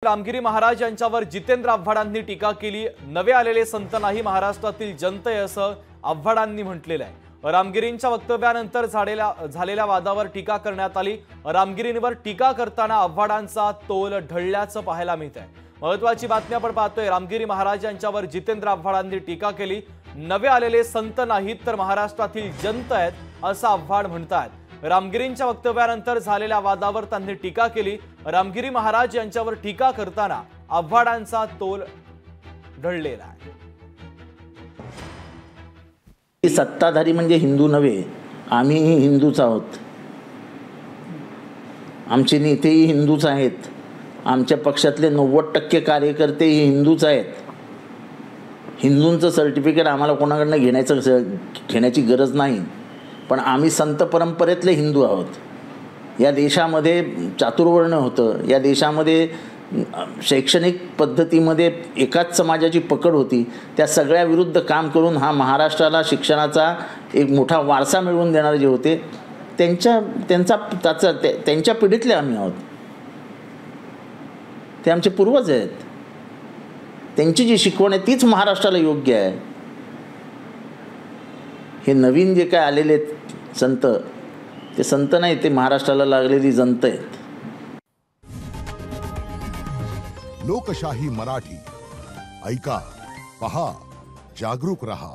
रामगिरी महाराज यांच्यावर जितेंद्र आव्हाडांनी टीका केली। नवे आलेले संत नाही, महाराष्ट्रातील जनते असं आव्हाडांनी म्हटलेलं आहे। रामगिरींच्या वक्तव्यानंतर झालेल्या वादावर टीका करण्यात आली। रामगिरींवर टीका करताना आव्हाडांचा तोल ढळल्याचं पाहायला मिळतंय। महत्त्वाची बातमी आपण पाहतोय। रामगिरी महाराज यांच्यावर जितेंद्र आव्हाडांनी टीका केली। नवे आलेले संत नाहीत तर महाराष्ट्रातील जनता आहेत असं आव्हाड म्हणतात। रामगिरींच्या वक्तव्यानंतर झालेल्या वादावर त्यांनी टीका केली। रामगिरी महाराज यांच्यावर टीका करताना आव्हाडांचा तोल ढळलेला आहे। सत्ताधारी म्हणजे हिंदू नव्हे, आम्हीही हिंदूच आहोत। आमचे नेतेही हिंदूच आहेत। आमच्या पक्षातले 90% कार्यकर्तेही हिंदूच आहेत। हिंदूंचं सर्टिफिकेट आम्हाला कोणाकडनं घेण्याची गरज नाही, पण आम्ही संत परंपरेतले हिंदू आहोत। या देशामध्ये चातुर्वर्ण होतं, या देशामध्ये शैक्षणिक पद्धतीमध्ये एकाच समाजाची पकड होती। त्या सगळ्या विरुद्ध काम करून हा महाराष्ट्राला शिक्षणाचा एक मोठा वारसा मिळवून देणारे जे होते त्यांच्या पिढीतले आम्ही आहोत। ते आमचे पूर्वज आहेत। त्यांची जी शिकवण आहे तीच महाराष्ट्राला योग्य आहे। हे नवीन जे काय आलेले संत, ते संत नाही, ते महाराष्ट्राला लागलेली जनता आहेत। लोकशाही मराठी ऐका, पहा, जागरूक रहा।